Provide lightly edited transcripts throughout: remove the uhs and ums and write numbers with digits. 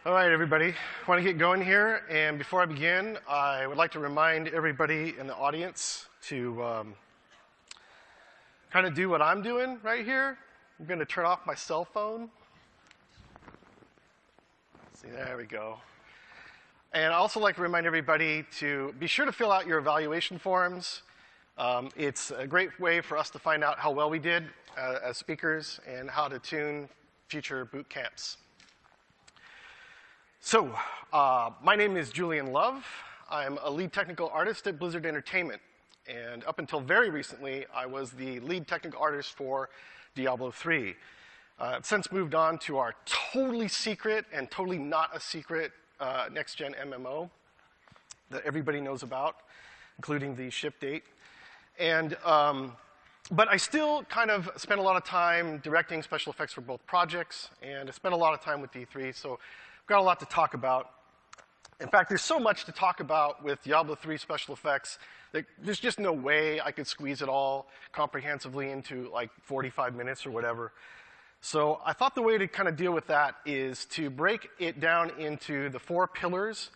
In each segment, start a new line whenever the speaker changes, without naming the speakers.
All right, everybody. I want to get going here, and before I begin, I would like to remind everybody in the audience to kind of do what I'm doing right here. I'm going to turn off my cell phone. See, there we go. And I also like to remind everybody to be sure to fill out your evaluation forms. It's a great way for us to find out how well we did as speakers and how to tune future boot camps. So, my name is Julian Love. I'm a lead technical artist at Blizzard Entertainment. And up until very recently, I was the lead technical artist for Diablo 3. I've since moved on to our totally secret and totally not a secret next-gen MMO that everybody knows about, including the ship date. And, but I still kind of spend a lot of time directing special effects for both projects, and I spent a lot of time with D3, so I've got a lot to talk about. In fact, there's so much to talk about with Diablo 3 special effects that there's just no way I could squeeze it all comprehensively into like 45 minutes or whatever. So I thought the way to kind of deal with that is to break it down into the 4 pillars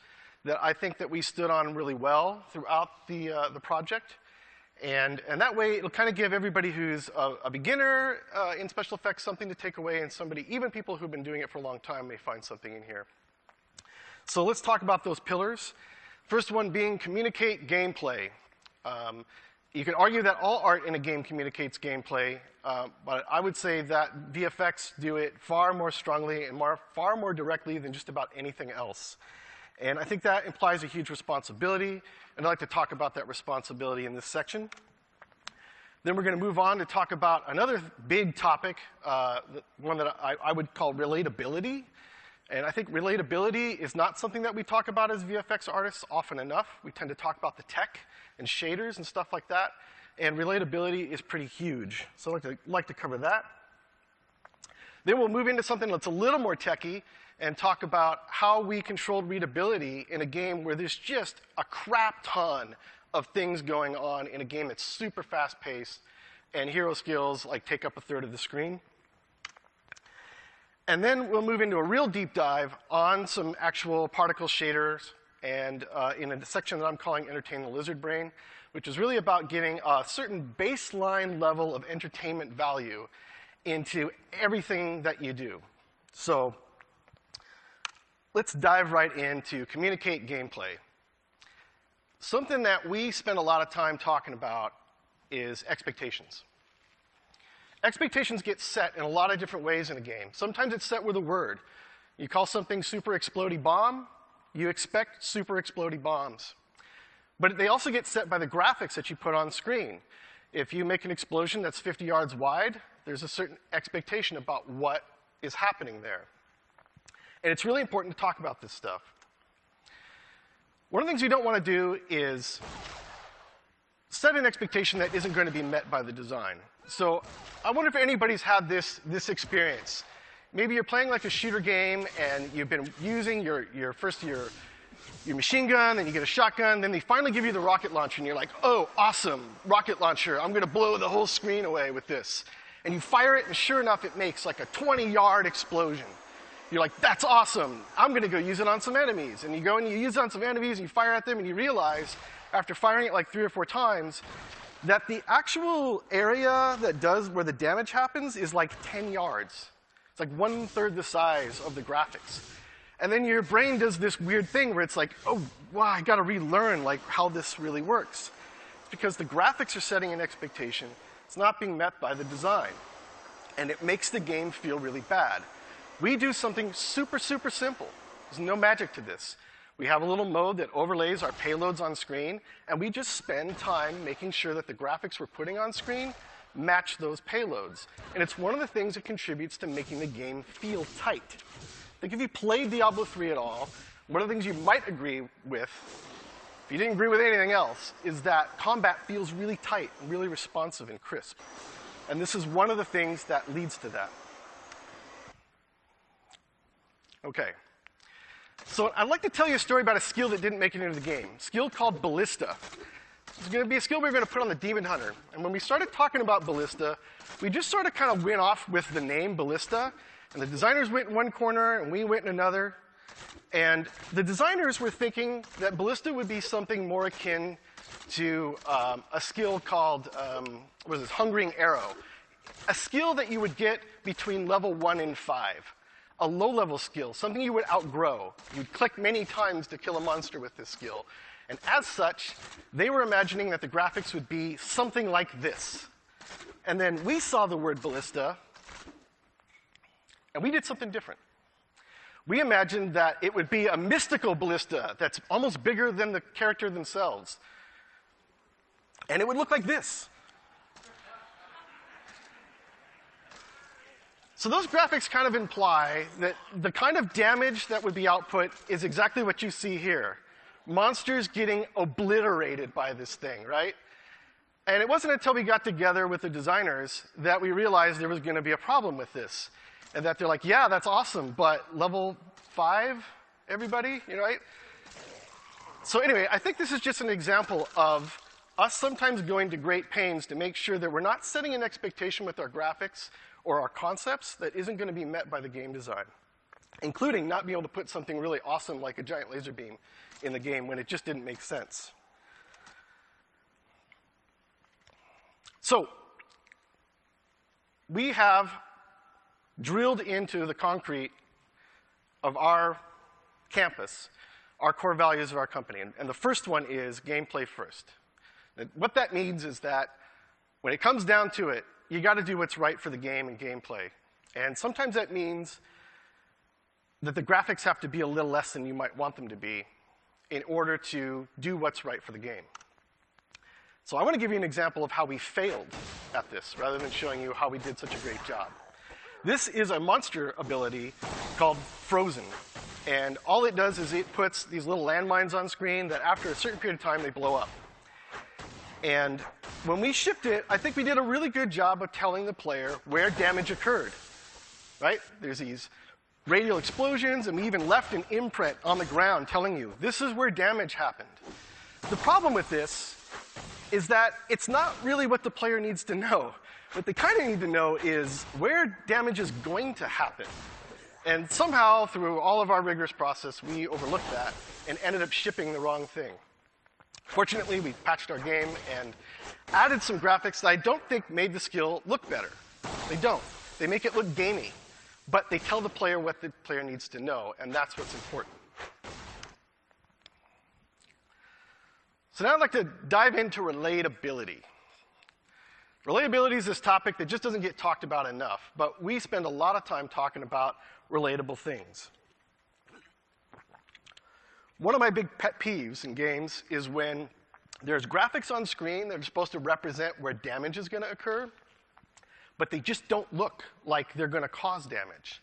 that I think that we stood on really well throughout the project. And that way, it'll kind of give everybody who's a beginner in special effects something to take away, and even people who've been doing it for a long time may find something in here. So let's talk about those pillars. First one being communicate gameplay. You could argue that all art in a game communicates gameplay, but I would say that VFX do it far more strongly and far more directly than just about anything else. And I think that implies a huge responsibility, and I'd like to talk about that responsibility in this section. Then we're going to move on to talk about another big topic, one that I would call relatability. And I think relatability is not something that we talk about as VFX artists often enough. We tend to talk about the tech and shaders and stuff like that, and relatability is pretty huge. So I'd like to cover that. Then we'll move into something that's a little more techy, and talk about how we controlled readability in a game where there's just a crap ton of things going on in a game that's super fast-paced, and hero skills like take up a third of the screen. And then we'll move into a real deep dive on some actual particle shaders, and in a section that I'm calling Entertain the Lizard Brain, which is really about getting a certain baseline level of entertainment value into everything that you do. So let's dive right into communicate gameplay. Something that we spend a lot of time talking about is expectations. Expectations get set in a lot of different ways in a game. Sometimes it's set with a word. You call something super explodey bomb, you expect super explodey bombs. But they also get set by the graphics that you put on screen. If you make an explosion that's 50 yards wide, there's a certain expectation about what is happening there. And it's really important to talk about this stuff. One of the things we don't want to do is set an expectation that isn't going to be met by the design. So I wonder if anybody's had this experience. Maybe you're playing like a shooter game, and you've been using your machine gun, then you get a shotgun, then they finally give you the rocket launcher, and you're like, oh, awesome, rocket launcher. I'm going to blow the whole screen away with this. And you fire it, and sure enough, it makes like a 20-yard explosion. You're like, that's awesome. I'm going to go use it on some enemies. And you go and you use it on some enemies, and you fire at them, and you realize, after firing it like 3 or 4 times, that the actual area where the damage happens is like 10 yards. It's like 1/3 the size of the graphics. And then your brain does this weird thing where it's like, oh, wow, I got to relearn like how this really works. It's because the graphics are setting an expectation. It's not being met by the design. And it makes the game feel really bad. We do something super, super simple. There's no magic to this. We have a little mode that overlays our payloads on screen, and we just spend time making sure that the graphics we're putting on screen match those payloads. And it's one of the things that contributes to making the game feel tight. I think if you played Diablo 3 at all, one of the things you might agree with, if you didn't agree with anything else, is that combat feels really tight and really responsive and crisp. And this is one of the things that leads to that. Okay. So I'd like to tell you a story about a skill that didn't make it into the game. A skill called Ballista. It's going to be a skill we're going to put on the Demon Hunter. And when we started talking about Ballista, we just sort of kind of went off with the name Ballista. And the designers went in one corner, and we went in another. And the designers were thinking that Ballista would be something more akin to a skill called, what is this, Hungering Arrow. A skill that you would get between level 1 and 5. A low-level skill, something you would outgrow. You'd click many times to kill a monster with this skill. And as such, they were imagining that the graphics would be something like this. And then we saw the word Ballista, and we did something different. We imagined that it would be a mystical ballista that's almost bigger than the character themselves. And it would look like this. So those graphics kind of imply that the kind of damage that would be output is exactly what you see here. Monsters getting obliterated by this thing, right? And it wasn't until we got together with the designers that we realized there was going to be a problem with this. And that they're like, yeah, that's awesome, but level 5, everybody, right? So anyway, I think this is just an example of us sometimes going to great pains to make sure that we're not setting an expectation with our graphics or our concepts that isn't going to be met by the game design, including not being able to put something really awesome like a giant laser beam in the game when it just didn't make sense. So we have drilled into the concrete of our campus our core values of our company. And the first one is gameplay first. And what that means is that when it comes down to it, you got to do what's right for the game and gameplay. And sometimes that means that the graphics have to be a little less than you might want them to be in order to do what's right for the game. So I want to give you an example of how we failed at this, rather than showing you how we did such a great job. This is a monster ability called Frozen. And all it does is it puts these little landmines on screen that after a certain period of time, they blow up. And when we shipped it, I think we did a really good job of telling the player where damage occurred, right? There's these radial explosions, and we even left an imprint on the ground telling you, this is where damage happened. The problem with this is that it's not really what the player needs to know. What they kind of need to know is where damage is going to happen. And somehow, through all of our rigorous process, we overlooked that and ended up shipping the wrong thing. Fortunately, we patched our game and added some graphics that I don't think made the skill look better. They don't. They make it look gamey. But they tell the player what the player needs to know, and that's what's important. So now I'd like to dive into relatability. Relatability is this topic that just doesn't get talked about enough, but we spend a lot of time talking about relatable things. One of my big pet peeves in games is when there's graphics on screen that are supposed to represent where damage is going to occur, but they just don't look like they're going to cause damage.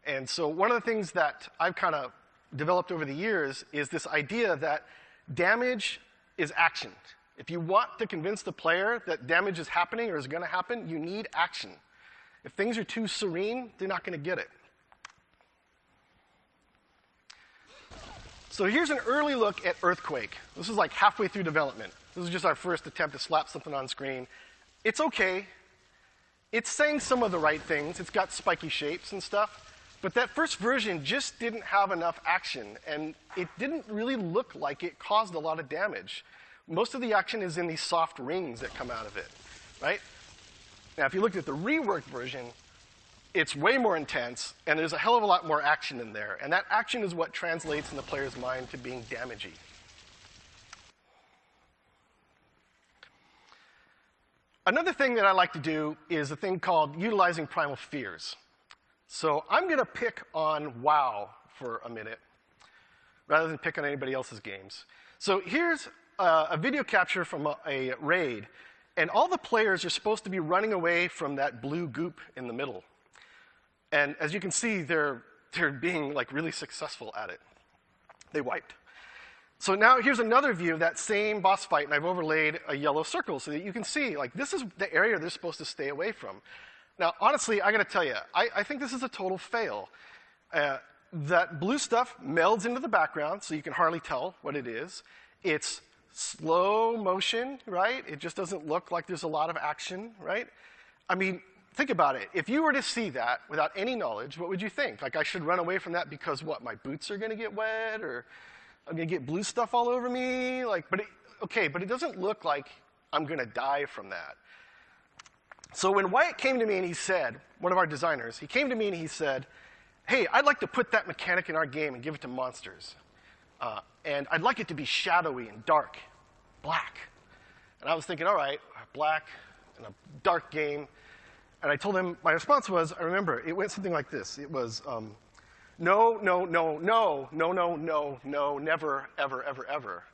And so one of the things that I've kind of developed over the years is this idea that damage is action. If you want to convince the player that damage is happening or is going to happen, you need action. If things are too serene, they're not going to get it. So here's an early look at Earthquake. This is like halfway through development. This is just our first attempt to slap something on screen. It's okay. It's saying some of the right things. It's got spiky shapes and stuff. But that first version just didn't have enough action, and it didn't really look like it caused a lot of damage. Most of the action is in these soft rings that come out of it, right? Now, if you look at the reworked version, it's way more intense, and there's a hell of a lot more action in there. And that action is what translates in the player's mind to being damagey. Another thing that I like to do is a thing called utilizing primal fears. So I'm going to pick on WoW for a minute, rather than pick on anybody else's games. So here's a video capture from a raid, and all the players are supposed to be running away from that blue goop in the middle. And as you can see, they're being like really successful at it. They wiped. So now here's another view of that same boss fight, and I've overlaid a yellow circle so that you can see, like, this is the area they're supposed to stay away from. Now, honestly, I got to tell you, I think this is a total fail. That blue stuff melds into the background, so you can hardly tell what it is. It's slow motion, right? It just doesn't look like there's a lot of action, right? I mean, think about it. If you were to see that without any knowledge, what would you think? Like, I should run away from that because what? My boots are going to get wet, or I'm going to get blue stuff all over me? Like, but it doesn't look like I'm going to die from that. So when Wyatt came to me and he said, one of our designers, he came to me and he said, hey, I'd like to put that mechanic in our game and give it to monsters. And I'd like it to be shadowy and dark, black. And I was thinking, all right, black and a dark game. And I told him, my response was, I remember, it went something like this. It was, no, no, no, no, no, no, no, no, never, ever, ever, ever.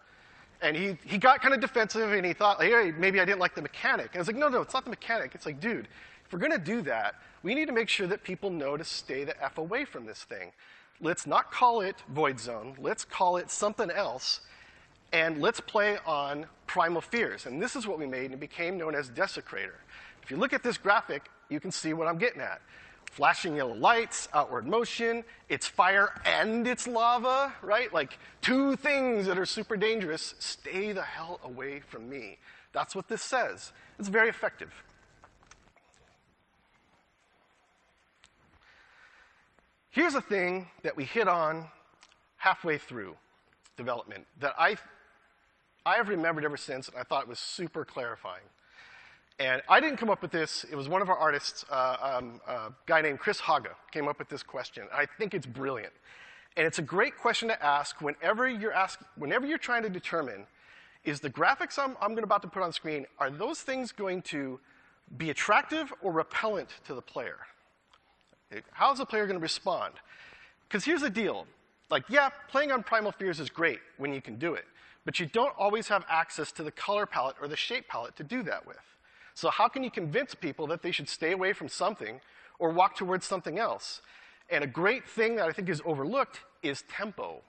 And he got kind of defensive, and he thought, hey, maybe I didn't like the mechanic. And I was like, no, no, it's not the mechanic. It's like, dude, if we're going to do that, we need to make sure that people know to stay the F away from this thing. Let's not call it Void Zone. Let's call it something else. And let's play on primal fears. And this is what we made, and it became known as Desecrator. If you look at this graphic, you can see what I'm getting at. Flashing yellow lights, outward motion, it's fire and it's lava, right? Like, two things that are super dangerous. Stay the hell away from me. That's what this says. It's very effective. Here's a thing that we hit on halfway through development that I have remembered ever since, and I thought it was super clarifying. And I didn't come up with this. It was one of our artists, a guy named Chris Haga, came up with this question. I think it's brilliant. And it's a great question to ask whenever you're trying to determine, is the graphics I'm about to put on screen, are those things going to be attractive or repellent to the player? How's the player going to respond? Because here's the deal. Like, yeah, playing on Primal Fears is great when you can do it. But you don't always have access to the color palette or the shape palette to do that with. So how can you convince people that they should stay away from something or walk towards something else? And a great thing that I think is overlooked is tempo.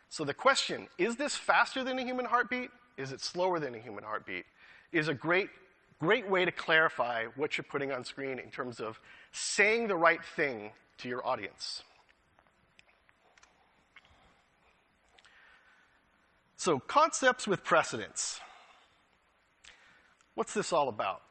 So the question, is this faster than a human heartbeat? Is it slower than a human heartbeat? Is a great way to clarify what you're putting on screen in terms of saying the right thing to your audience. So concepts with precedence. What's this all about?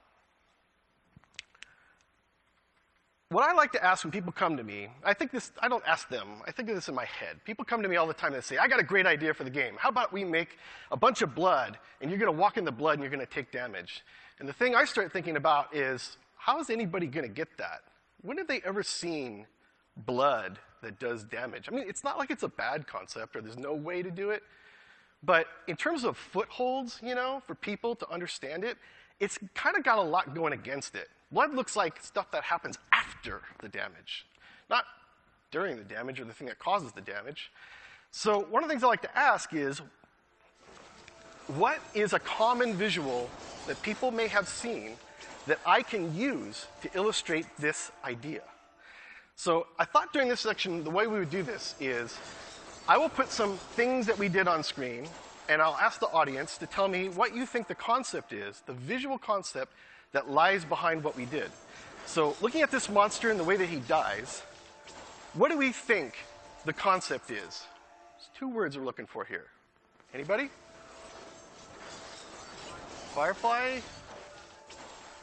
What I like to ask when people come to me, I don't ask them, I think of this in my head. People come to me all the time and say, I got a great idea for the game. How about we make a bunch of blood, and you're going to walk in the blood and you're going to take damage? And the thing I start thinking about is, how is anybody going to get that? When have they ever seen blood that does damage? I mean, it's not like it's a bad concept or there's no way to do it. But in terms of footholds, for people to understand it, it's kind of got a lot going against it. Blood looks like stuff that happens after the damage, not during the damage or the thing that causes the damage. So one of the things I like to ask is, what is a common visual that people may have seen that I can use to illustrate this idea? So I thought during this section, the way we would do this is, I will put some things that we did on screen, and I'll ask the audience to tell me what you think the concept is, the visual concept that lies behind what we did. So looking at this monster and the way that he dies, what do we think the concept is? There's two words we're looking for here. Anybody? Firefly?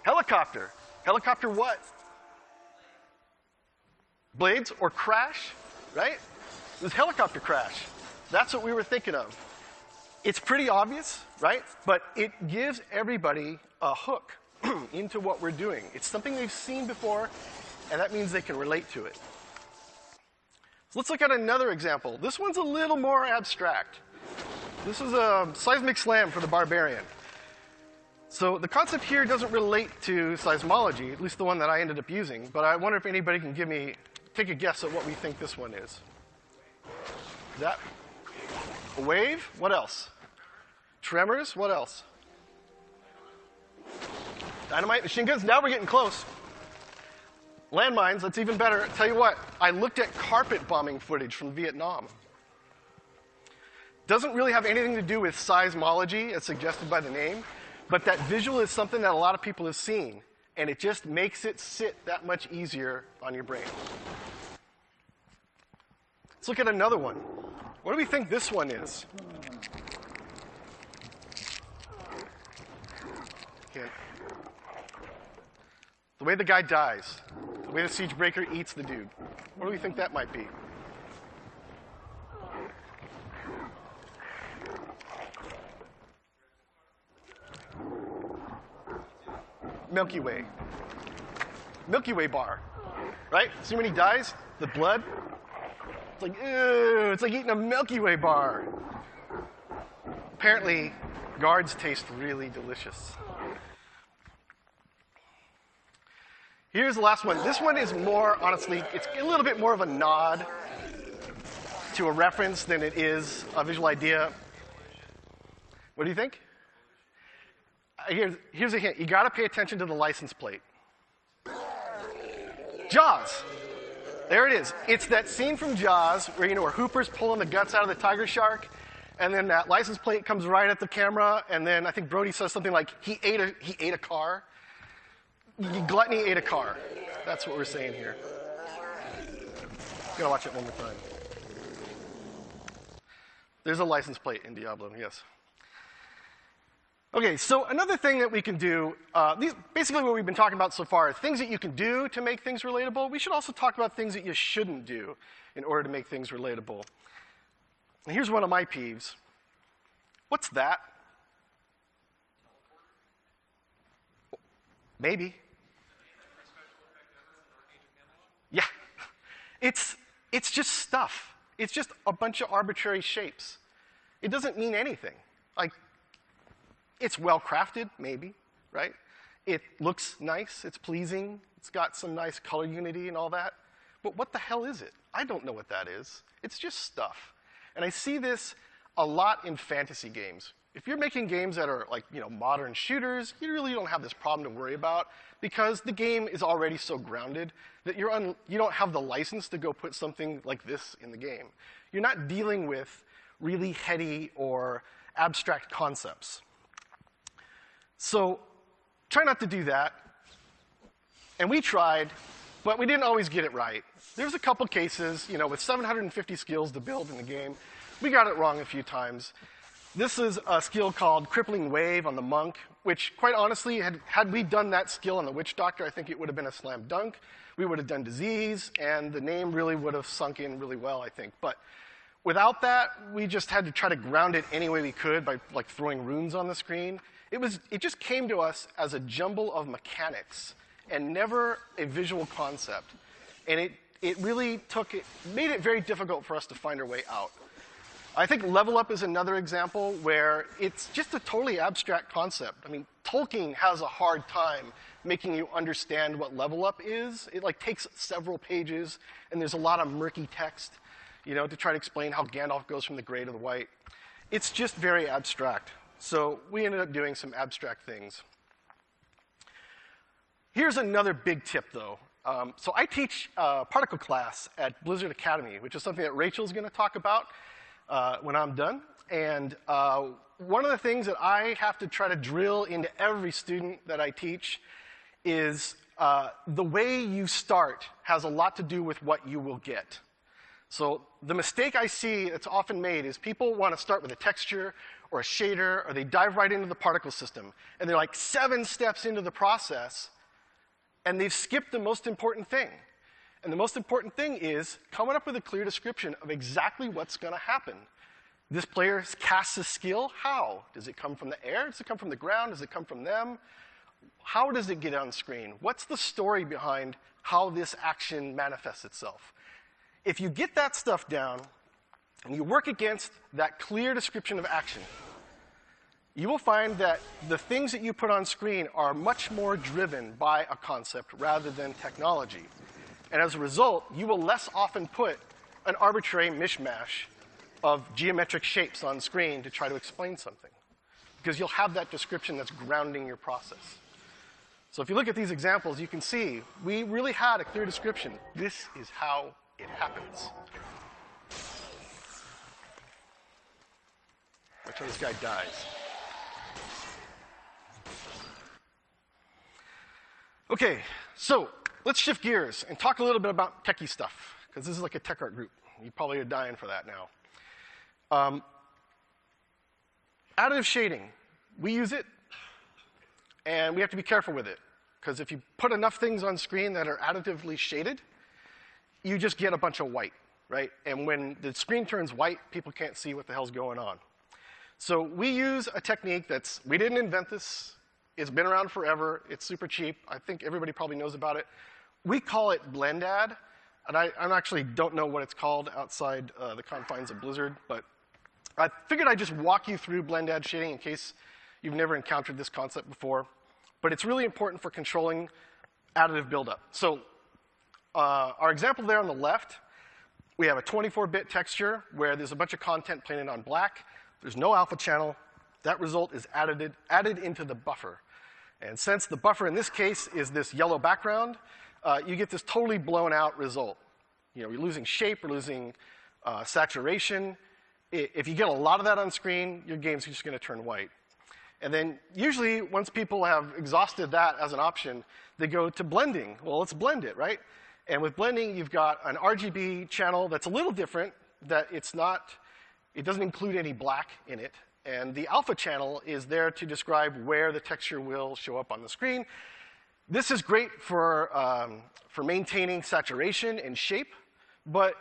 Helicopter. Helicopter what? Blades or crash, right? It was helicopter crash. That's what we were thinking of. It's pretty obvious, right? But it gives everybody a hook into what we're doing. It's something they've seen before, and that means they can relate to it. So let's look at another example. This one's a little more abstract. This is a seismic slam for the barbarian. So the concept here doesn't relate to seismology, at least the one that I ended up using, but I wonder if anybody can take a guess at what we think this one is. Is that a wave? What else? Tremors? What else? Dynamite, machine guns? Now we're getting close. Landmines, that's even better. Tell you what, I looked at carpet bombing footage from Vietnam. Doesn't really have anything to do with seismology, as suggested by the name, but that visual is something that a lot of people have seen, and it just makes it sit that much easier on your brain. Let's look at another one. What do we think this one is? The way the guy dies. The way the siege breaker eats the dude. What do we think that might be? Milky Way. Milky Way bar. Right? See when he dies? The blood? It's like, ew, it's like eating a Milky Way bar. Apparently, guards taste really delicious. Here's the last one. This one is more, honestly, it's a little bit more of a nod to a reference than it is a visual idea. What do you think? Here's a hint. You got to pay attention to the license plate. Jaws. There it is. It's that scene from Jaws where, where Hooper's pulling the guts out of the tiger shark, and then that license plate comes right at the camera, and then I think Brody says something like, he ate a car. Gluttony ate a car. That's what we're saying here. Gotta watch it one more time. There's a license plate in Diablo, yes. Okay, so another thing that we can do, basically what we've been talking about so far are things that you can do to make things relatable. We should also talk about things that you shouldn't do in order to make things relatable. And here's one of my peeves. What's that? Maybe. Yeah. It's just stuff. It's just a bunch of arbitrary shapes. It doesn't mean anything. Like, it's well crafted, maybe, right? It looks nice, it's pleasing, it's got some nice color unity and all that. But what the hell is it? I don't know what that is. It's just stuff. And I see this a lot in fantasy games. If you're making games that are like, modern shooters, you really don't have this problem to worry about because the game is already so grounded that you don't have the license to go put something like this in the game. You're not dealing with really heady or abstract concepts. So try not to do that. And we tried, but we didn't always get it right. There's a couple cases, with 750 skills to build in the game. We got it wrong a few times. This is a skill called Crippling Wave on the Monk, which, quite honestly, had we done that skill on the Witch Doctor, I think it would have been a slam dunk. We would have done Disease, and the name really would have sunk in really well, I think. But without that, we just had to try to ground it any way we could by throwing runes on the screen. It just came to us as a jumble of mechanics and never a visual concept. And it really made it very difficult for us to find our way out. I think Level Up is another example where it's just a totally abstract concept. I mean, Tolkien has a hard time making you understand what Level Up is. It takes several pages, and there's a lot of murky text, to try to explain how Gandalf goes from the gray to the white. It's just very abstract. So we ended up doing some abstract things. Here's another big tip, though. So I teach particle class at Blizzard Academy, which is something that Rachel's going to talk about when I'm done. And one of the things that I have to try to drill into every student that I teach is the way you start has a lot to do with what you will get. So the mistake I see that's often made is people want to start with a texture or a shader, or they dive right into the particle system. And they're like 7 steps into the process, and they've skipped the most important thing. And the most important thing is coming up with a clear description of exactly what's going to happen. This player casts a skill. How? Does it come from the air? Does it come from the ground? Does it come from them? How does it get on screen? What's the story behind how this action manifests itself? If you get that stuff down, and you work against that clear description of action, you will find that the things that you put on screen are much more driven by a concept rather than technology. And as a result, you will less often put an arbitrary mishmash of geometric shapes on screen to try to explain something, because you'll have that description that's grounding your process. So if you look at these examples, you can see we really had a clear description. This is how it happens. Watch how this guy dies. Okay, so let's shift gears and talk a little bit about techie stuff, because this is like a tech art group. You probably are dying for that now. Additive shading. We use it, and we have to be careful with it. Because if you put enough things on screen that are additively shaded, you just get a bunch of white, right? And when the screen turns white, people can't see what the hell's going on. So we use a technique we didn't invent this. It's been around forever. It's super cheap. I think everybody probably knows about it. We call it blend add. And I actually don't know what it's called outside the confines of Blizzard, but I figured I'd just walk you through blend add shading in case you've never encountered this concept before. But it's really important for controlling additive buildup. So our example there on the left, we have a 24-bit texture where there's a bunch of content painted on black. There's no alpha channel. That result is added into the buffer. And since the buffer in this case is this yellow background, you get this totally blown out result. You know, you're losing shape, you're losing saturation. If you get a lot of that on screen, your game's just going to turn white. And then usually, once people have exhausted that as an option, they go to blending. Well, let's blend it, right? And with blending, you've got an RGB channel that's a little different, that it doesn't include any black in it. And the alpha channel is there to describe where the texture will show up on the screen. This is great for maintaining saturation and shape, but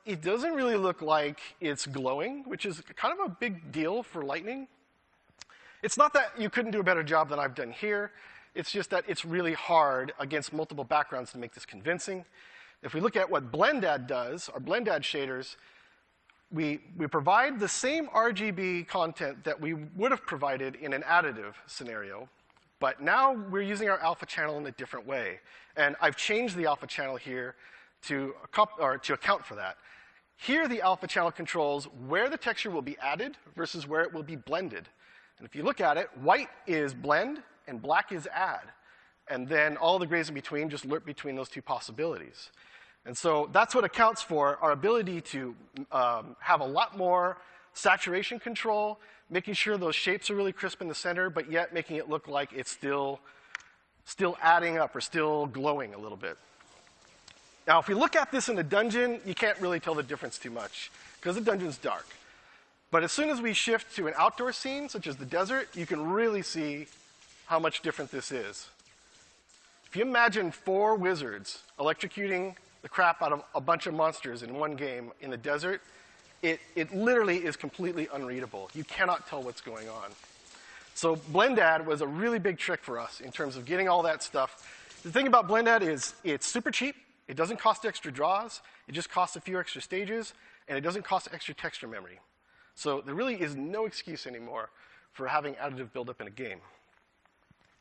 it doesn't really look like it's glowing, which is kind of a big deal for Lightning. It's not that you couldn't do a better job than I've done here. It's just that it's really hard against multiple backgrounds to make this convincing. If we look at what blend add does, our blend add shaders, we provide the same RGB content that we would have provided in an additive scenario, but now we're using our alpha channel in a different way. And I've changed the alpha channel here to account for that. Here, the alpha channel controls where the texture will be added versus where it will be blended. And if you look at it, white is blend and black is add. And then all the grays in between just lurk between those two possibilities. And so that's what accounts for our ability to have a lot more saturation control, making sure those shapes are really crisp in the center, but yet making it look like it's still adding up or still glowing a little bit. Now, if we look at this in a dungeon, you can't really tell the difference too much because the dungeon's dark. But as soon as we shift to an outdoor scene, such as the desert, you can really see how much different this is. If you imagine 4 wizards electrocuting the crap out of a bunch of monsters in one game in the desert, it literally is completely unreadable. You cannot tell what's going on. So blend add was a really big trick for us in terms of getting all that stuff. The thing about blend add is it's super cheap. It doesn't cost extra draws. It just costs a few extra stages, and it doesn't cost extra texture memory. So there really is no excuse anymore for having additive buildup in a game.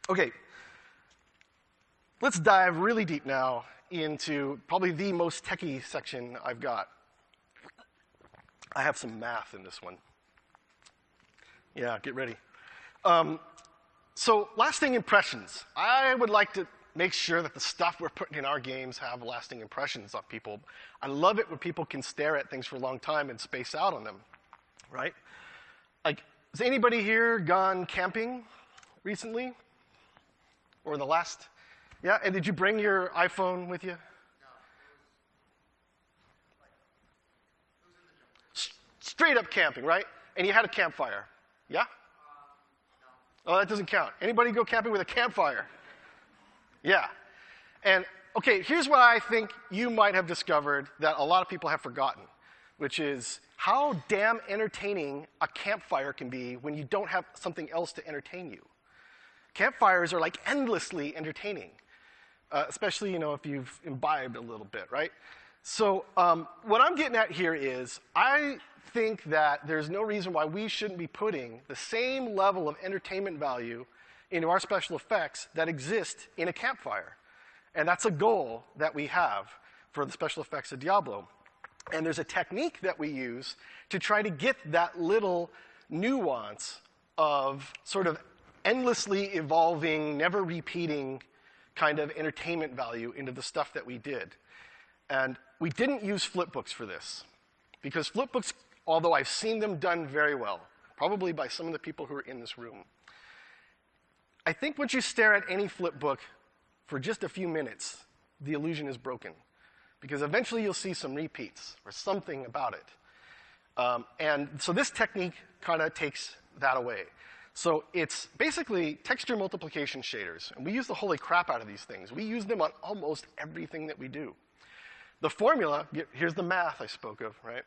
Okay, let's dive really deep now into probably the most techie section I've got. I have some math in this one. Yeah, get ready. So lasting impressions. I would like to make sure that the stuff we're putting in our games have lasting impressions on people. I love it when people can stare at things for a long time and space out on them, right? Like, has anybody here gone camping recently? Or in the last? Yeah, and did you bring your iPhone with you? No. Straight up camping, right? And you had a campfire. Yeah? No. Oh, that doesn't count. Anybody go camping with a campfire? Yeah. And, okay, here's what I think you might have discovered that a lot of people have forgotten, which is how damn entertaining a campfire can be when you don't have something else to entertain you. Campfires are like endlessly entertaining, especially, you know, if you've imbibed a little bit, right? So what I'm getting at here is I think that there's no reason why we shouldn't be putting the same level of entertainment value into our special effects that exist in a campfire. And that's a goal that we have for the special effects of Diablo. And there's a technique that we use to try to get that little nuance of sort of endlessly evolving, never repeating kind of entertainment value into the stuff that we did. And we didn't use flipbooks for this, because flipbooks, although I've seen them done very well, probably by some of the people who are in this room, I think once you stare at any flipbook for just a few minutes, the illusion is broken, because eventually you'll see some repeats or something about it. And so this technique kind of takes that away. So it's basically texture multiplication shaders. And we use the holy crap out of these things. We use them on almost everything that we do. The formula, here's the math I spoke of, right?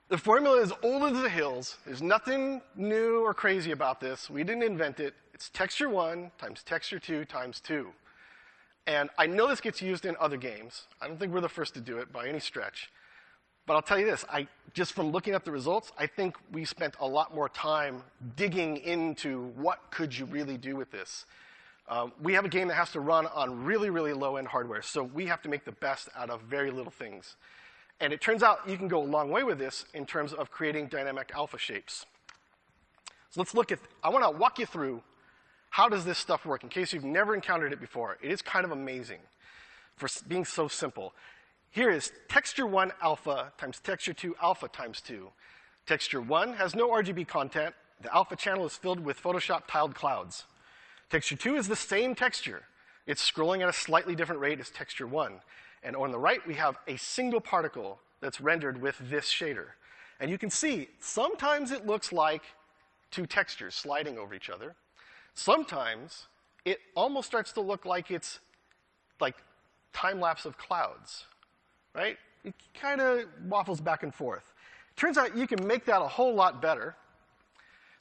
The formula is old as the hills. There's nothing new or crazy about this. We didn't invent it. It's texture 1 times texture 2 times 2. And I know this gets used in other games. I don't think we're the first to do it by any stretch. But I'll tell you this, just from looking at the results, I think we spent a lot more time digging into what could you really do with this. We have a game that has to run on really, really low-end hardware, so we have to make the best out of very little things. And it turns out you can go a long way with this in terms of creating dynamic alpha shapes. So let's look at, I want to walk you through how does this stuff work in case you've never encountered it before. It is kind of amazing for being so simple. Here is texture 1 alpha times texture 2 alpha times 2. Texture 1 has no RGB content. The alpha channel is filled with Photoshop tiled clouds. Texture 2 is the same texture. It's scrolling at a slightly different rate as texture 1. And on the right, we have a single particle that's rendered with this shader. And you can see, sometimes it looks like two textures sliding over each other. Sometimes it almost starts to look like it's like time-lapse of clouds. Right? It kind of waffles back and forth. Turns out you can make that a whole lot better,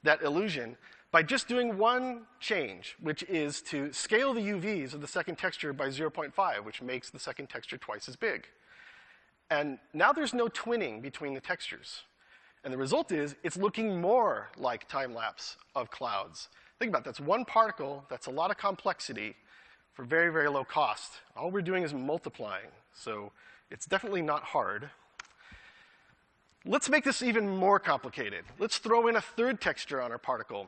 that illusion, by just doing one change, which is to scale the UVs of the second texture by 0.5, which makes the second texture twice as big. And now there's no twinning between the textures. And the result is it's looking more like time-lapse of clouds. Think about it. That's one particle. That's a lot of complexity for very, very low cost. All we're doing is multiplying. So it's definitely not hard. Let's make this even more complicated. Let's throw in a third texture on our particle.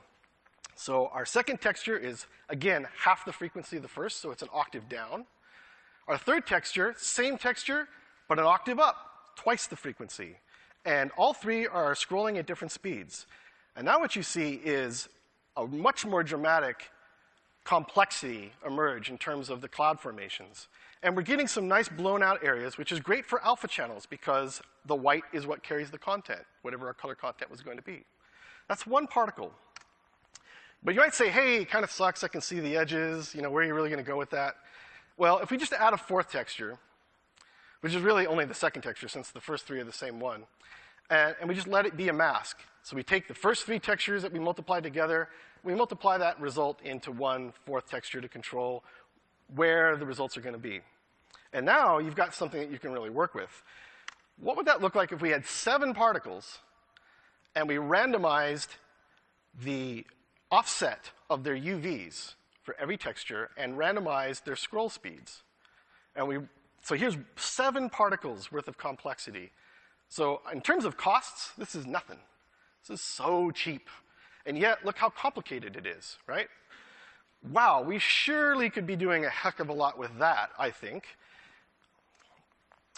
So our second texture is, again, half the frequency of the first, so it's an octave down. Our third texture, same texture, but an octave up, twice the frequency. And all three are scrolling at different speeds. And now what you see is a much more dramatic complexity emerge in terms of the cloud formations. And we're getting some nice blown out areas, which is great for alpha channels because the white is what carries the content, whatever our color content was going to be. That's one particle. But you might say, hey, it kind of sucks, I can see the edges, where are you really going to go with that? Well, if we just add a fourth texture, which is really only the second texture since the first three are the same one, and we just let it be a mask. So we take the first three textures that we multiplied together, we multiply that result into one fourth texture to control where the results are going to be. And now you've got something that you can really work with. What would that look like if we had 7 particles and we randomized the offset of their UVs for every texture and randomized their scroll speeds? So here's 7 particles worth of complexity. So in terms of costs, this is nothing. This is so cheap. And yet, look how complicated it is, right? Wow, we surely could be doing a heck of a lot with that, I think.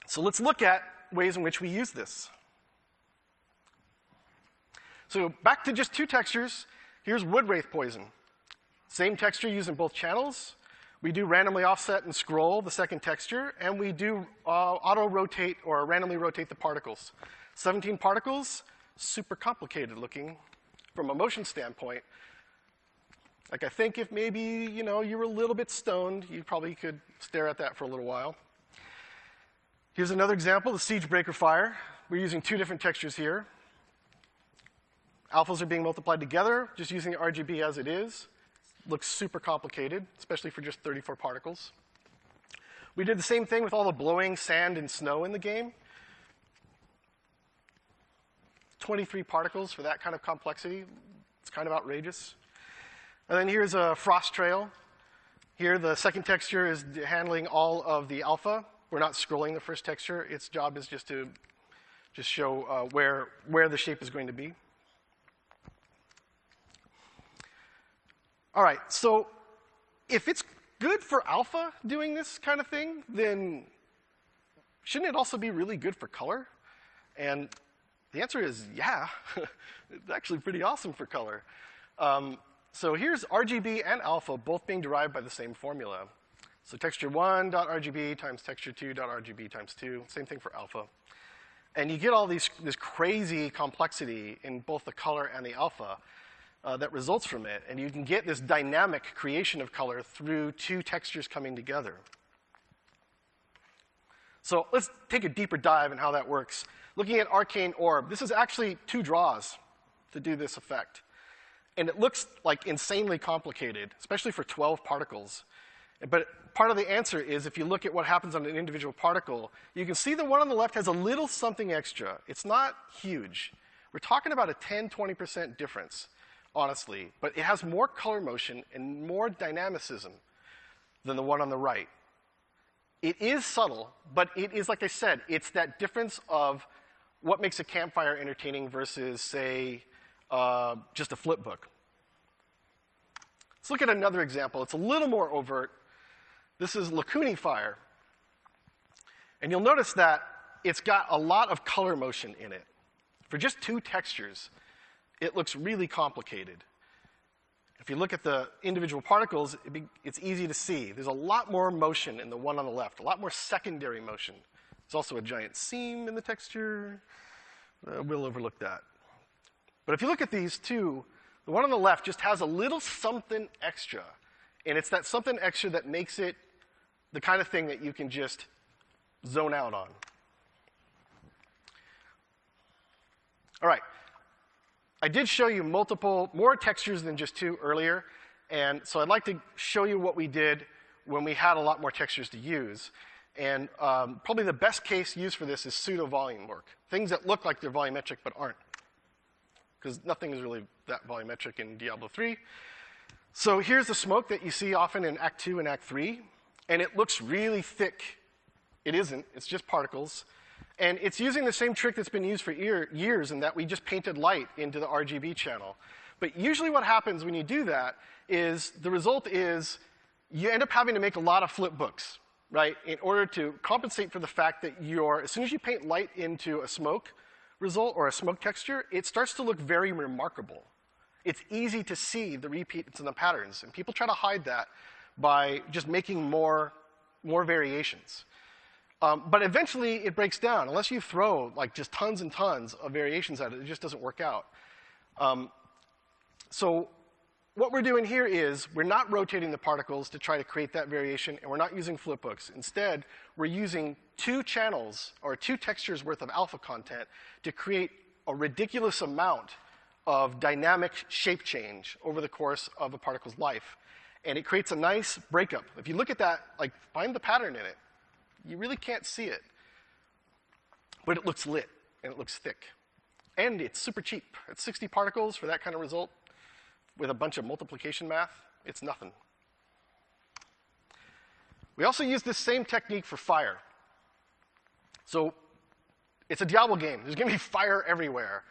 So let's look at ways in which we use this. So back to just 2 textures. Here's wood wraith poison. Same texture used in both channels. We do randomly offset and scroll the second texture, and we do auto-rotate or randomly rotate the particles. 17 particles, super complicated looking from a motion standpoint. Like I think if maybe, you were a little bit stoned, you probably could stare at that for a little while. Here's another example, the Siege Breaker Fire. We're using 2 different textures here. Alphas are being multiplied together, just using the RGB as it is. Looks super complicated, especially for just 34 particles. We did the same thing with all the blowing sand and snow in the game. 23 particles for that kind of complexity. It's kind of outrageous. And then here's a frost trail. Here, the second texture is handling all of the alpha. We're not scrolling the first texture. Its job is just to show where the shape is going to be. All right, so if it's good for alpha doing this kind of thing, then shouldn't it also be really good for color? And the answer is, yeah. It's actually pretty awesome for color. So here's RGB and alpha both being derived by the same formula. So texture1.rgb times texture2.rgb times 2, same thing for alpha. And you get all this crazy complexity in both the color and the alpha. that results from it. And you can get this dynamic creation of color through two textures coming together. So let's take a deeper dive in how that works. Looking at Arcane Orb, this is actually 2 draws to do this effect. And it looks like insanely complicated, especially for 12 particles. But part of the answer is if you look at what happens on an individual particle, you can see the one on the left has a little something extra. It's not huge. We're talking about a 10, 20% difference, honestly. But it has more color motion and more dynamicism than the one on the right. It is subtle, but it is, like I said, it's that difference of what makes a campfire entertaining versus, say, just a flip book. Let's look at another example. It's a little more overt. This is Lacuni Fire. And you'll notice that it's got a lot of color motion in it. For just 2 textures, it looks really complicated. If you look at the individual particles, it's easy to see. There's a lot more motion in the one on the left, a lot more secondary motion. There's also a giant seam in the texture. We'll overlook that. But if you look at these two, the one on the left just has a little something extra. And it's that something extra that makes it the kind of thing that you can just zone out on. All right. I did show you more textures than just 2 earlier. And so I'd like to show you what we did when we had a lot more textures to use. And probably the best case used for this is pseudo-volume work. Things that look like they're volumetric but aren't. Because nothing is really that volumetric in Diablo 3. So here's the smoke that you see often in Act 2 and Act 3. And it looks really thick. It isn't. It's just particles. And it's using the same trick that's been used for years in that we just painted light into the RGB channel. But usually what happens when you do that is the result is you end up having to make a lot of flip books, right, in order to compensate for the fact that as soon as you paint light into a smoke result or a smoke texture, it starts to look very remarkable. It's easy to see the repeats and the patterns. And people try to hide that by just making more variations. But eventually it breaks down. Unless you throw like just tons and tons of variations at it, it just doesn't work out. So what we're doing here is we're not rotating the particles to try to create that variation, and we're not using flip books. Instead, we're using 2 channels or 2 textures worth of alpha content to create a ridiculous amount of dynamic shape change over the course of a particle's life. And it creates a nice breakup. If you look at that, like, find the pattern in it. You really can't see it. But it looks lit, and it looks thick. And it's super cheap. It's 60 particles for that kind of result with a bunch of multiplication math. It's nothing. We also use this same technique for fire. So it's a Diablo game. There's going to be fire everywhere.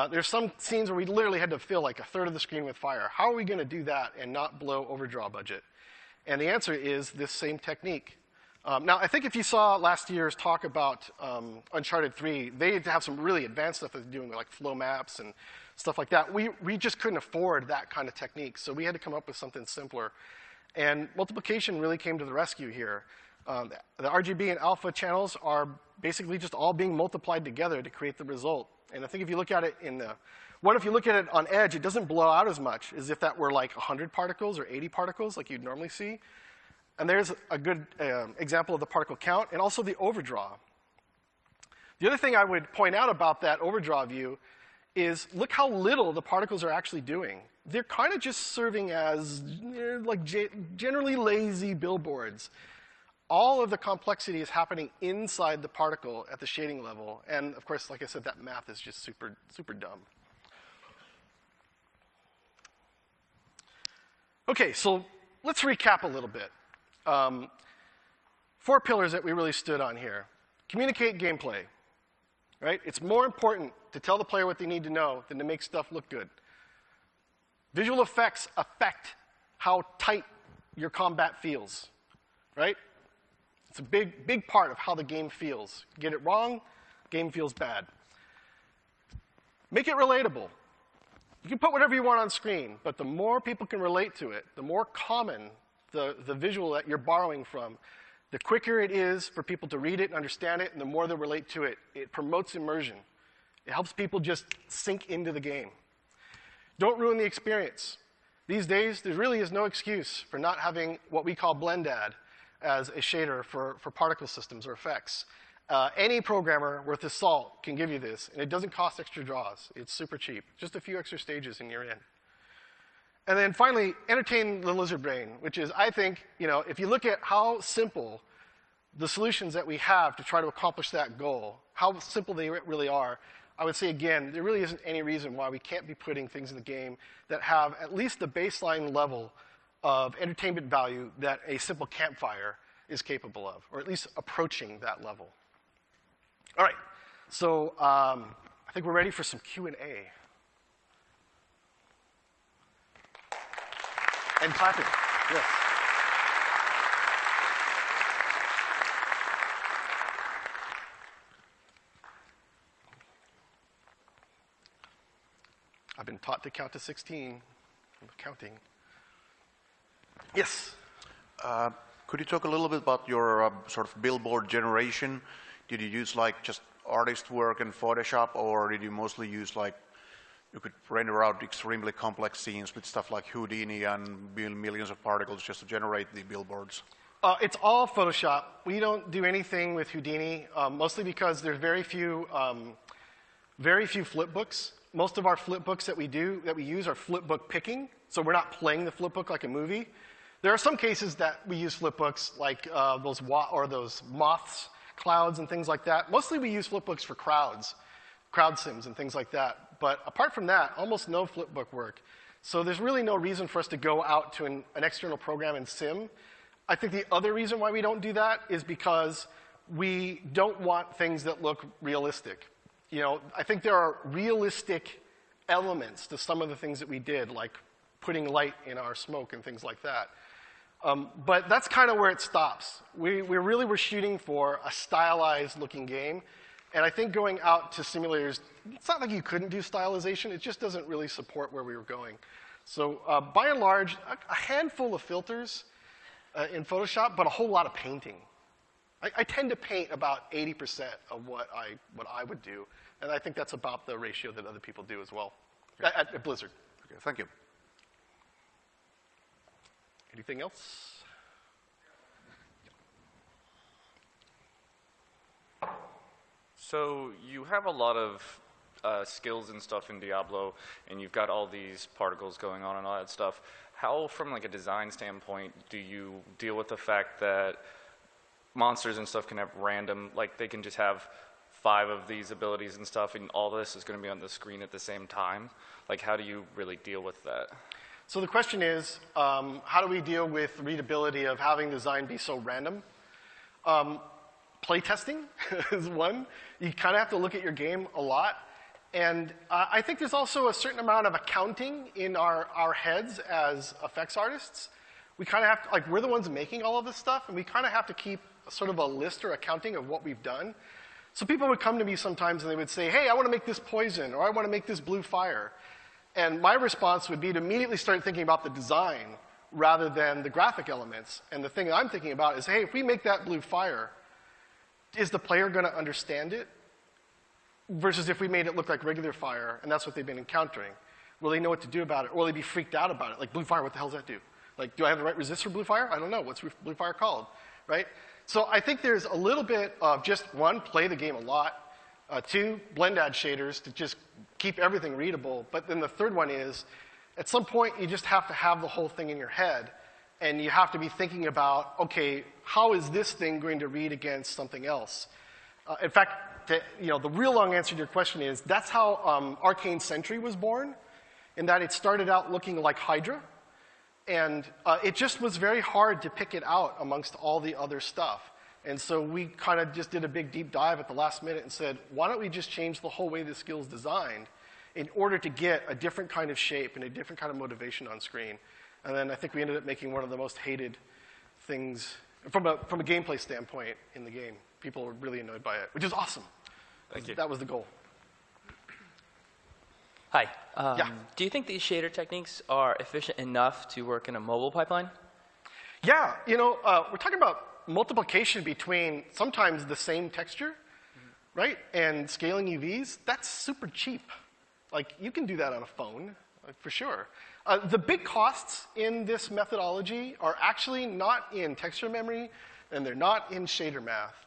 There's some scenes where we literally had to fill like a third of the screen with fire. How are we going to do that and not blow overdraw budget? And the answer is this same technique. Now, I think if you saw last year's talk about Uncharted 3, they have some really advanced stuff they're doing, like flow maps and stuff like that. We just couldn't afford that kind of technique, so we had to come up with something simpler. And multiplication really came to the rescue here. The RGB and alpha channels are basically just all being multiplied together to create the result. And I think if you look at it if you look at it on edge, it doesn't blow out as much as if that were like 100 particles or 80 particles like you'd normally see. And there's a good example of the particle count and also the overdraw. The other thing I would point out about that overdraw view is look how little the particles are actually doing. They're kind of just serving as like generally lazy billboards. All of the complexity is happening inside the particle at the shading level. And of course, like I said, that math is just super, super dumb. Okay, so let's recap a little bit. 4 pillars that we really stood on here. Communicate gameplay, right? It's more important to tell the player what they need to know than to make stuff look good. Visual effects affect how tight your combat feels, right? It's a big, big part of how the game feels. Get it wrong, game feels bad. Make it relatable. You can put whatever you want on screen, but the more people can relate to it, the more common the visual that you're borrowing from, the quicker it is for people to read it and understand it, and the more they relate to it. It promotes immersion. It helps people just sink into the game. Don't ruin the experience. These days, there really is no excuse for not having what we call BlendAdd as a shader for particle systems or effects. Any programmer worth his salt can give you this, and it doesn't cost extra draws. It's super cheap. Just a few extra stages and you're in. And then finally, entertain the lizard brain, which is, I think, if you look at how simple the solutions that we have to try to accomplish that goal, how simple they really are, I would say, again, there really isn't any reason why we can't be putting things in the game that have at least the baseline level of entertainment value that a simple campfire is capable of, or at least approaching that level. All right, so I think we're ready for some Q&A. And clapping, yes. I've been taught to count to 16. I'm counting. Yes?
Could you talk a little bit about your sort of billboard generation? Did you use like just artist work in Photoshop, or did you mostly use like, you could render out extremely complex scenes with stuff like Houdini and millions of particles just to generate the billboards?
It's all Photoshop. We don't do anything with Houdini, mostly because there's very few flipbooks. Most of our flipbooks that we use are flipbook picking, so we're not playing the flipbook like a movie. There are some cases that we use flipbooks like those moths, clouds, and things like that. Mostly we use flipbooks for crowd sims and things like that. But apart from that, almost no flipbook work. So there's really no reason for us to go out to an external program and sim. I think the other reason why we don't do that is because we don't want things that look realistic. I think there are realistic elements to some of the things that we did, like putting light in our smoke and things like that. But that's kind of where it stops. We really were shooting for a stylized looking game. And I think going out to simulators, it's not like you couldn't do stylization. It just doesn't really support where we were going. So by and large, a handful of filters in Photoshop, but a whole lot of painting. I tend to paint about 80% of what I would do. And I think that's about the ratio that other people do as well at Blizzard.
Okay, thank you.
Anything else?
So you have a lot of skills and stuff in Diablo, and you've got all these particles going on and all that stuff. How, from like a design standpoint, do you deal with the fact that monsters and stuff can have random, like they can just have 5 of these abilities and stuff, and all this is going to be on the screen at the same time? Like, how do you really deal with that?
So the question is, how do we deal with readability of having design be so random? Playtesting is one. You kind of have to look at your game a lot. And I think there's also a certain amount of accounting in our heads as effects artists. We kind of have to, like, we're the ones making all of this stuff, and we kind of have to keep sort of a list or accounting of what we've done. So people would come to me sometimes and they would say, hey, I want to make this poison, or I want to make this blue fire. And my response would be to immediately start thinking about the design rather than the graphic elements. And the thing that I'm thinking about is, hey, if we make that blue fire, is the player going to understand it? Versus if we made it look like regular fire, and that's what they've been encountering. Will they know what to do about it, or will they be freaked out about it? Like, blue fire, what the hell does that do? Like, do I have the right resist for blue fire? I don't know. What's blue fire called, right? So I think there's a little bit of just, 1, play the game a lot. 2, BlendAdd shaders to just keep everything readable. But then the third one is, at some point, you just have to have the whole thing in your head. And you have to be thinking about, okay, how is this thing going to read against something else? In fact, the real long answer to your question is, that's how Arcane Sentry was born, in that it started out looking like Hydra. And it just was very hard to pick it out amongst all the other stuff. And so we kind of just did a big deep dive at the last minute and said, why don't we just change the whole way the skill is designed in order to get a different kind of shape and a different kind of motivation on screen. And then I think we ended up making one of the most hated things from a gameplay standpoint in the game. People were really annoyed by it, which is awesome.
Thank you.
That was the goal.
Hi.
Yeah.
Do you think these shader techniques are efficient enough to work in a mobile pipeline?
Yeah. We're talking about multiplication between sometimes the same texture, right, and scaling UVs. That's super cheap. Like, you can do that on a phone. for sure. The big costs in this methodology are actually not in texture memory, and they're not in shader math.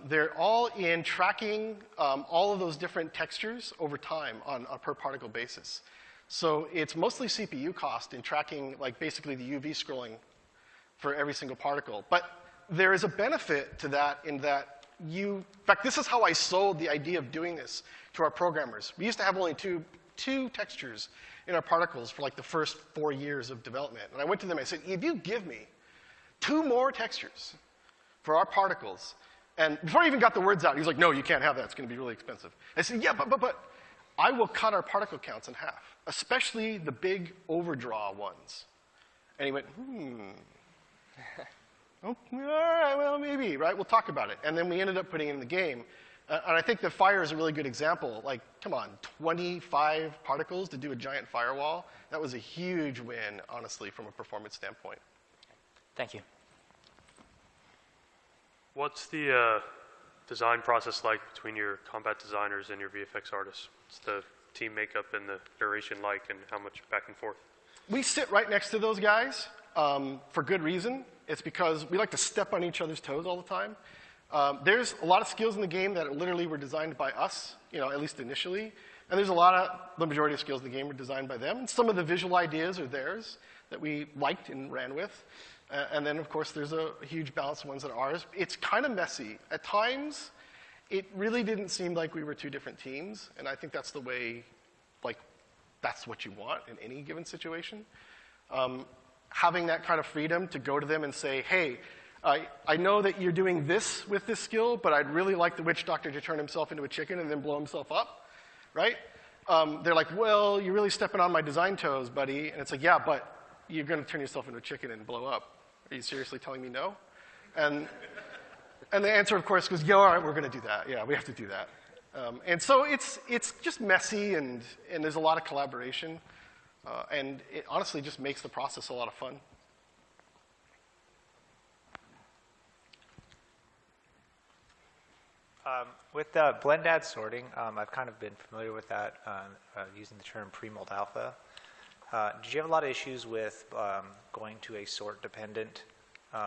They're all in tracking all of those different textures over time on a per particle basis. So it's mostly CPU cost in tracking, like, basically the UV scrolling for every single particle. But there is a benefit to that in that in fact, this is how I sold the idea of doing this to our programmers. We used to have only two textures in our particles for like the first 4 years of development. And I went to them and I said, if you give me 2 more textures for our particles, and before I even got the words out, he's like, no, you can't have that. It's going to be really expensive. I said, yeah, but I will cut our particle counts in half, especially the big overdraw ones. And he went, oh, all right, well, maybe, right? We'll talk about it. And then we ended up putting it in the game. And I think the fire is a really good example. Like, come on, 25 particles to do a giant firewall? That was a huge win, honestly, from a performance standpoint.
Thank you.
What's the design process like between your combat designers and your VFX artists? What's the team makeup and the duration like, and how much back and forth?
We sit right next to those guys for good reason. It's because we like to step on each other's toes all the time. There's a lot of skills in the game that literally were designed by us, at least initially. And there's the majority of skills in the game were designed by them. And some of the visual ideas are theirs that we liked and ran with. And then, of course, there's a huge balance of ones that are ours. It's kind of messy. At times, it really didn't seem like we were 2 different teams. And I think that's the way, that's what you want in any given situation. Having that kind of freedom to go to them and say, hey, I know that you're doing this with this skill, but I'd really like the witch doctor to turn himself into a chicken and then blow himself up, right? They're like, well, you're really stepping on my design toes, buddy. And it's like, yeah, but you're going to turn yourself into a chicken and blow up. Are you seriously telling me no? And the answer, of course, goes, yeah, all right, we're going to do that. Yeah, we have to do that. And so it's just messy, and there's a lot of collaboration. And it honestly just makes the process a lot of fun.
With blend add sorting, I've kind of been familiar with that using the term pre-mold alpha. Did you have a lot of issues with going to a sort-dependent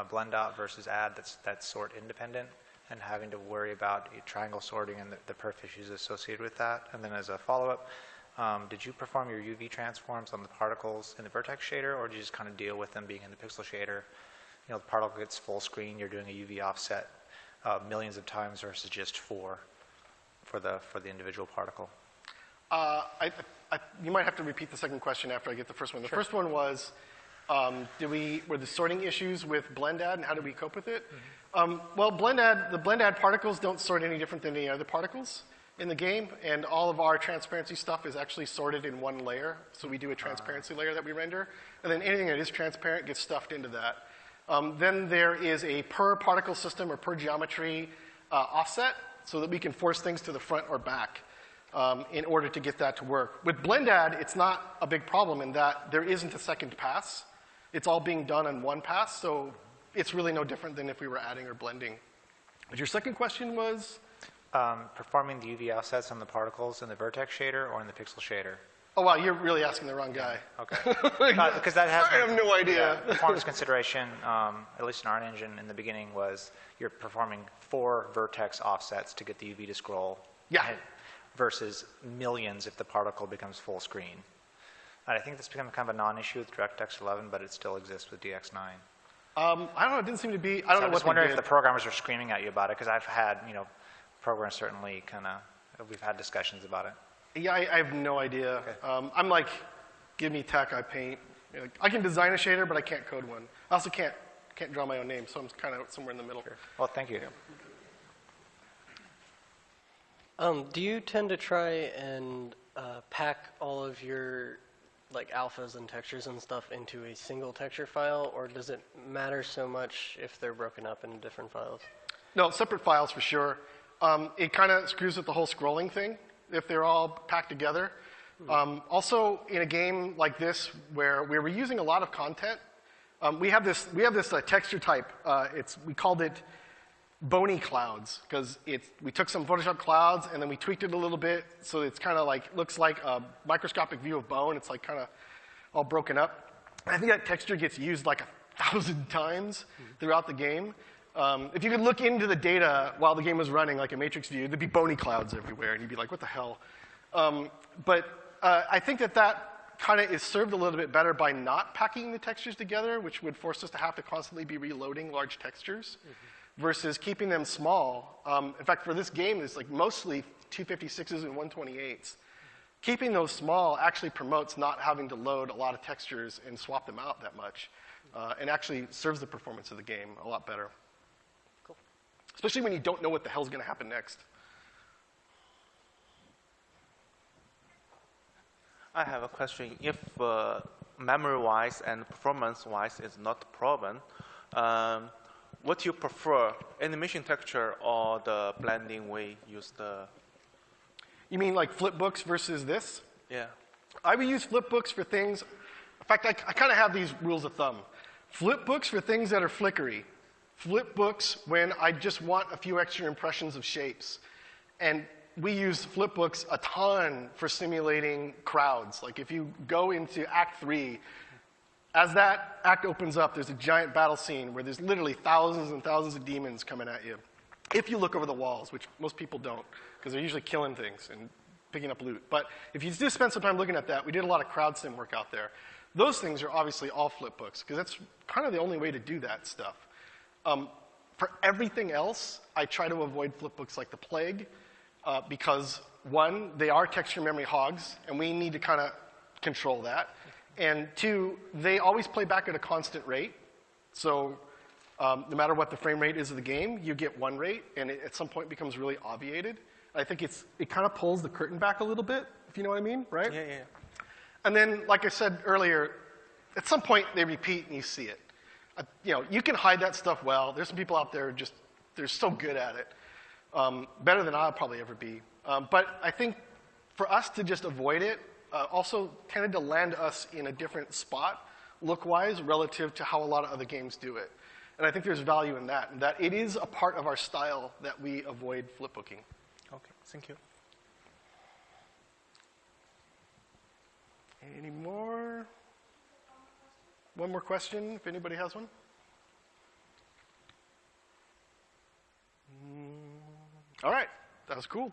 blend out versus add that's sort-independent, and having to worry about triangle sorting and the perf issues associated with that? And then as a follow-up, did you perform your UV transforms on the particles in the vertex shader, or did you just kind of deal with them being in the pixel shader? The particle gets full screen, you're doing a UV offset millions of times versus just 4 for the individual particle.
You might have to repeat the second question after I get the first one. The first one was, were the sorting issues with blend add, and how did we cope with it? Well, the blend add particles don't sort any different than any other particles in the game, and all of our transparency stuff is actually sorted in one layer. So we do a transparency layer that we render, and then anything that is transparent gets stuffed into that. Then there is a per particle system or per geometry offset, so that we can force things to the front or back in order to get that to work. With blend add, it's not a big problem in that there isn't a second pass. It's all being done on one pass, so it's really no different than if we were adding or blending. But your second question was?
Performing the UV offsets on the particles in the vertex shader or in the pixel shader?
Oh, wow, you're really asking the wrong guy.
Okay. Because that has
I have no idea.
Performance consideration, at least in our engine in the beginning, was you're performing 4 vertex offsets to get the UV to scroll.
Yeah.
Versus millions if the particle becomes full screen. And I think this became kind of a non-issue with DirectX 11, but it still exists with DX9.
I don't know. It didn't seem to be. I don't know what they did.
I was wondering if the programmers are screaming at you about it, because I've had, programmers certainly we've had discussions about it.
Yeah, I have no idea. Okay. I'm like, give me tech, I paint. I can design a shader, but I can't code one. I also can't draw my own name, so I'm kind of somewhere in the middle.
Sure. Well, thank you.
Yeah.
Do you tend to try and pack all of your alphas and textures and stuff into a single texture file, or does it matter so much if they're broken up into different files? No, separate files for sure. It kind of screws with the whole scrolling thing if they're all packed together. Also, in a game like this where we're using a lot of content, we have this texture type. We called it
bony clouds, because we took some Photoshop clouds and then we tweaked it a little bit, so it's kind of like, looks like a microscopic view of bone. It's like kind of all broken up. I think that texture gets used like 1,000 times throughout the game. If you could look into the data while the game was running, like a matrix view, there'd be bony clouds everywhere, and you'd be like, what the hell? I think that kind of is served a little bit better by not packing the textures together, which would force us to have to constantly be reloading large textures, versus keeping them small. In fact, for this game, it's like mostly 256s and 128s. Keeping those small actually promotes not having to load a lot of textures and swap them out that much, and actually serves the performance of the game a lot better.
Cool.
Especially when you don't know what the hell's going to happen next.
I have a question. If memory-wise and performance-wise is not a problem, what do you prefer, animation texture or the blending we use the?
You mean like flipbooks versus this?
Yeah.
I would use flipbooks for things. In fact, I kind of have these rules of thumb. Flipbooks for things that are flickery. Flipbooks when I just want a few extra impressions of shapes. And we use flipbooks a ton for simulating crowds. Like if you go into Act 3, as that act opens up, there's a giant battle scene where there's literally thousands and thousands of demons coming at you. If you look over the walls, which most people don't, because they're usually killing things and picking up loot. But if you do spend some time looking at that, we did a lot of crowd sim work out there. Those things are obviously all flipbooks, because that's kind of the only way to do that stuff. For everything else, I try to avoid flipbooks like the plague, because one, they are texture memory hogs, and we need to kind of control that. And two, they always play back at a constant rate. So no matter what the frame rate is of the game, you get one rate, and it at some point becomes really obviated. I think it kind of pulls the curtain back a little bit, if you know what I mean, right?
Yeah.
And then, like I said earlier, at some point they repeat and you see it. You can hide that stuff well. There's some people out there they're so good at it. Better than I'll probably ever be. But I think for us to just avoid it also tended to land us in a different spot, look-wise, relative to how a lot of other games do it. And I think there's value in that it is a part of our style that we avoid flipbooking.
Okay, thank you.
Any more? One more question, if anybody has one. All right, that was cool.